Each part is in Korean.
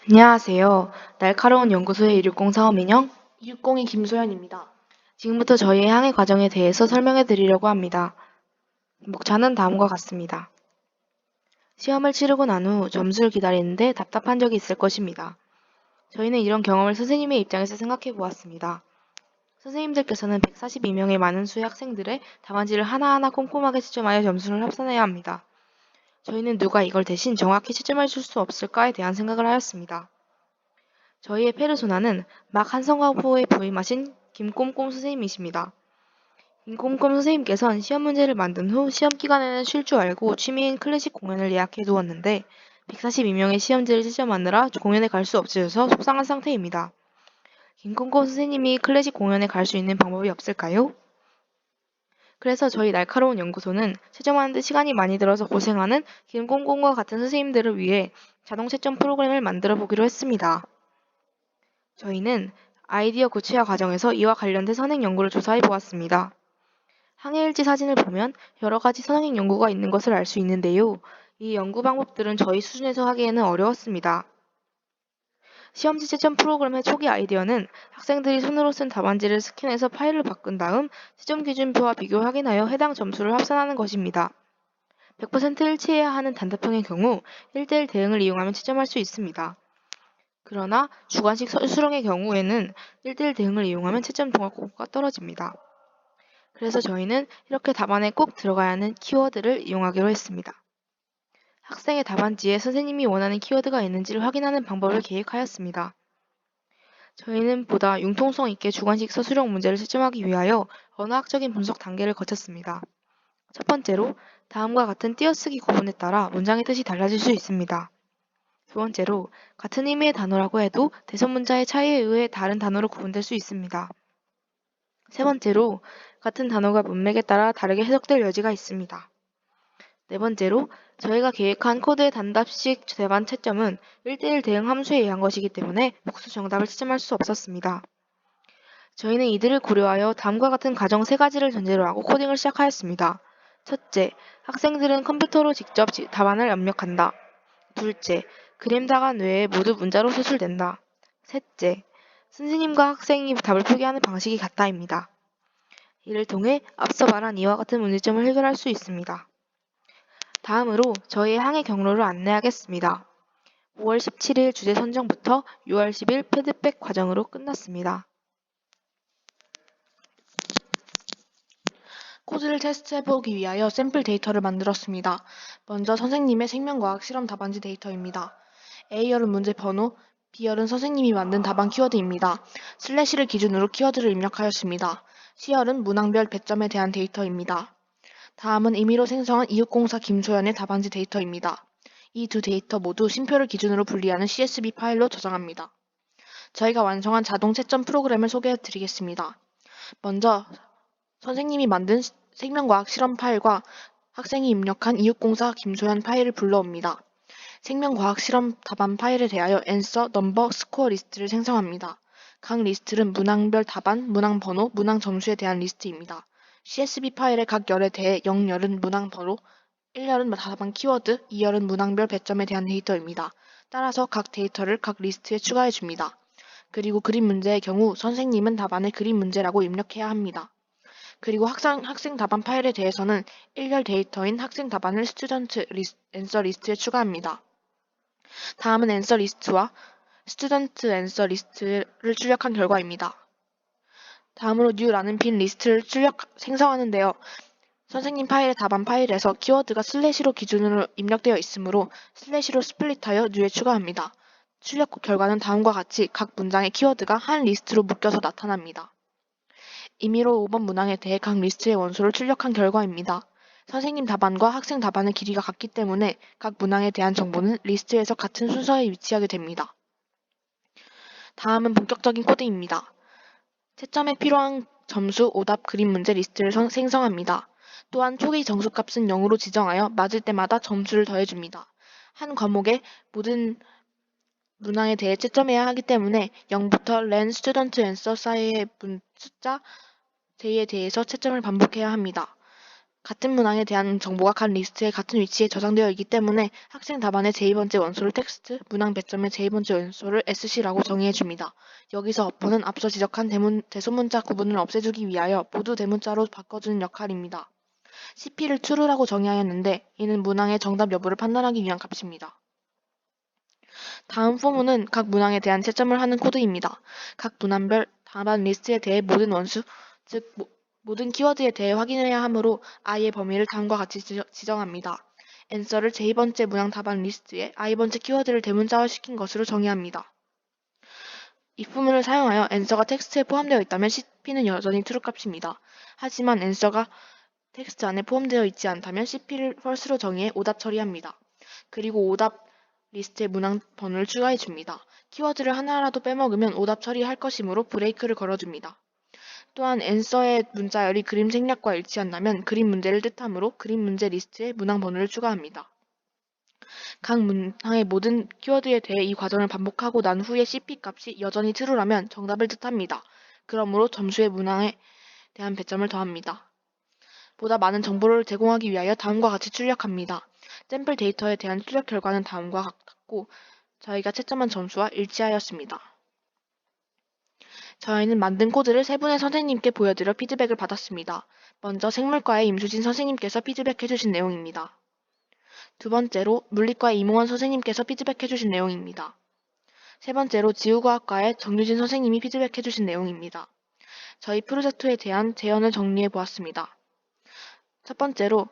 안녕하세요. 날카로운 연구소의 1604 민영. 260이 김소연입니다. 지금부터 저희의 항해 과정에 대해서 설명해 드리려고 합니다. 목차는 다음과 같습니다. 시험을 치르고 난 후 점수를 기다리는데 답답한 적이 있을 것입니다. 저희는 이런 경험을 선생님의 입장에서 생각해 보았습니다. 선생님들께서는 142명의 많은 수의 학생들의 답안지를 하나하나 꼼꼼하게 채점하여 점수를 합산해야 합니다. 저희는 누가 이걸 대신 정확히 채점해 줄 수 없을까에 대한 생각을 하였습니다. 저희의 페르소나는 막 한성가포에 부임하신 김꼼꼼 선생님이십니다. 김꼼꼼 선생님께서는 시험 문제를 만든 후 시험 기간에는 쉴 줄 알고 취미인 클래식 공연을 예약해 두었는데 142명의 시험지를 채점하느라 공연에 갈 수 없으셔서 속상한 상태입니다. 김꼼꼼 선생님이 클래식 공연에 갈 수 있는 방법이 없을까요? 그래서 저희 날카로운 연구소는 채점하는데 시간이 많이 들어서 고생하는 김꼼꼼과 같은 선생님들을 위해 자동 채점 프로그램을 만들어 보기로 했습니다. 저희는 아이디어 구체화 과정에서 이와 관련된 선행 연구를 조사해 보았습니다. 항해일지 사진을 보면 여러 가지 선행 연구가 있는 것을 알 수 있는데요. 이 연구 방법들은 저희 수준에서 하기에는 어려웠습니다. 시험지 채점 프로그램의 초기 아이디어는 학생들이 손으로 쓴 답안지를 스캔해서 파일로 바꾼 다음 채점 기준표와 비교 확인하여 해당 점수를 합산하는 것입니다. 100% 일치해야 하는 단답형의 경우 1대1 대응을 이용하면 채점할 수 있습니다. 그러나 주관식 수령의 경우에는 1대1 대응을 이용하면 채점 정확도가 떨어집니다. 그래서 저희는 이렇게 답안에 꼭 들어가야 하는 키워드를 이용하기로 했습니다. 학생의 답안지에 선생님이 원하는 키워드가 있는지를 확인하는 방법을 계획하였습니다. 저희는 보다 융통성 있게 주관식 서술형 문제를 채점하기 위하여 언어학적인 분석 단계를 거쳤습니다. 첫 번째로 다음과 같은 띄어쓰기 구분에 따라 문장의 뜻이 달라질 수 있습니다. 두 번째로 같은 의미의 단어라고 해도 대선 문자의 차이에 의해 다른 단어로 구분될 수 있습니다. 세 번째로 같은 단어가 문맥에 따라 다르게 해석될 여지가 있습니다. 네 번째로 저희가 계획한 코드의 단답식 대반 채점은 1대1 대응 함수에 의한 것이기 때문에 복수 정답을 채점할 수 없었습니다. 저희는 이들을 고려하여 다음과 같은 가정 3가지를 전제로 하고 코딩을 시작하였습니다. 첫째, 학생들은 컴퓨터로 직접 답안을 입력한다. 둘째, 그림 답안 외에 모두 문자로 수술된다. 셋째, 선생님과 학생이 답을 표기하는 방식이 같다입니다. 이를 통해 앞서 말한 이와 같은 문제점을 해결할 수 있습니다. 다음으로 저희의 항해 경로를 안내하겠습니다. 5월 17일 주제 선정부터 6월 10일 피드백 과정으로 끝났습니다. 코드를 테스트해보기 위하여 샘플 데이터를 만들었습니다. 먼저 선생님의 생명과학 실험 답안지 데이터입니다. A열은 문제 번호, B열은 선생님이 만든 답안 키워드입니다. 슬래시를 기준으로 키워드를 입력하였습니다. C열은 문항별 배점에 대한 데이터입니다. 다음은 임의로 생성한 2604 김소연의 답안지 데이터입니다. 이 두 데이터 모두 쉼표를 기준으로 분리하는 CSV 파일로 저장합니다. 저희가 완성한 자동 채점 프로그램을 소개해 드리겠습니다. 먼저 선생님이 만든 생명과학 실험 파일과 학생이 입력한 2604 김소연 파일을 불러옵니다. 생명과학 실험 답안 파일에 대하여 answer, number, score 리스트를 생성합니다. 각 리스트는 문항별 답안, 문항 번호, 문항 점수에 대한 리스트입니다. CSV 파일의 각 열에 대해 0열은 문항 번호, 1열은 답안 키워드, 2열은 문항별 배점에 대한 데이터입니다. 따라서 각 데이터를 각 리스트에 추가해 줍니다. 그리고 그림 문제의 경우 선생님은 답안을 그림 문제라고 입력해야 합니다. 그리고 학생 답안 파일에 대해서는 1열 데이터인 학생 답안을 스튜던트 앤서 리스트에 추가합니다. 다음은 앤서 리스트와 스튜던트 앤서 리스트를 출력한 결과입니다. 다음으로 new라는 빈 리스트를 생성하는데요. 선생님 파일의 답안 파일에서 키워드가 슬래시로 기준으로 입력되어 있으므로 슬래시로 스플릿하여 new에 추가합니다. 출력 결과는 다음과 같이 각 문장의 키워드가 한 리스트로 묶여서 나타납니다. 임의로 5번 문항에 대해 각 리스트의 원소를 출력한 결과입니다. 선생님 답안과 학생 답안의 길이가 같기 때문에 각 문항에 대한 정보는 리스트에서 같은 순서에 위치하게 됩니다. 다음은 본격적인 코드입니다. 채점에 필요한 점수, 오답, 그림 문제 리스트를 생성합니다. 또한 초기 정수값은 0으로 지정하여 맞을 때마다 점수를 더해줍니다. 한 과목의 모든 문항에 대해 채점해야 하기 때문에 0부터 len student answer 사이의 숫자 제에 대해서 채점을 반복해야 합니다. 같은 문항에 대한 정보가 간 리스트에 같은 위치에 저장되어 있기 때문에 학생 답안의 제2번째 원소를 텍스트, 문항 배점의 제2번째 원소를 SC라고 정의해 줍니다. 여기서 어퍼는 앞서 지적한 대소문자 구분을 없애주기 위하여 모두 대문자로 바꿔주는 역할입니다. CP를 true라고 정의하였는데 이는 문항의 정답 여부를 판단하기 위한 값입니다. 다음 포문은 각 문항에 대한 채점을 하는 코드입니다. 각 문항별 답안 리스트에 대해 모든 원수, 즉 모든 키워드에 대해 확인해야 하므로 i의 범위를 다음과 같이 지정합니다. answer를 제2번째 문항 답안 리스트에 i번째 키워드를 대문자화시킨 것으로 정의합니다. if문을 사용하여 answer가 텍스트에 포함되어 있다면 cp는 여전히 true 값입니다. 하지만 answer가 텍스트 안에 포함되어 있지 않다면 cp를 false로 정의해 오답 처리합니다. 그리고 오답 리스트에 문항 번호를 추가해 줍니다. 키워드를 하나라도 빼먹으면 오답 처리할 것이므로 브레이크를 걸어줍니다. 또한 answer의 문자열이 그림 생략과 일치한다면 그림 문제를 뜻하므로 그림 문제 리스트에 문항 번호를 추가합니다. 각 문항의 모든 키워드에 대해 이 과정을 반복하고 난 후에 cp 값이 여전히 true라면 정답을 뜻합니다. 그러므로 점수의 문항에 대한 배점을 더합니다. 보다 많은 정보를 제공하기 위하여 다음과 같이 출력합니다. 샘플 데이터에 대한 출력 결과는 다음과 같고 저희가 채점한 점수와 일치하였습니다. 저희는 만든 코드를 세 분의 선생님께 보여드려 피드백을 받았습니다. 먼저 생물과의 임수진 선생님께서 피드백해주신 내용입니다. 두 번째로 물리과의 이몽원 선생님께서 피드백해주신 내용입니다. 세 번째로 지구과학과의 정유진 선생님이 피드백해주신 내용입니다. 저희 프로젝트에 대한 제언을 정리해 보았습니다. 첫 번째로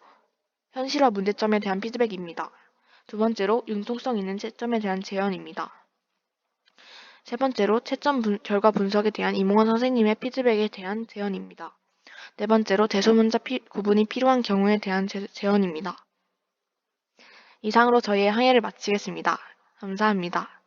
현실화 문제점에 대한 피드백입니다. 두 번째로 융통성 있는 채점에 대한 제언입니다. 세 번째로 채점 결과 분석에 대한 이몽원 선생님의 피드백에 대한 제언입니다. 네 번째로 대소문자 구분이 필요한 경우에 대한 제언입니다. 이상으로 저희의 항해를 마치겠습니다. 감사합니다.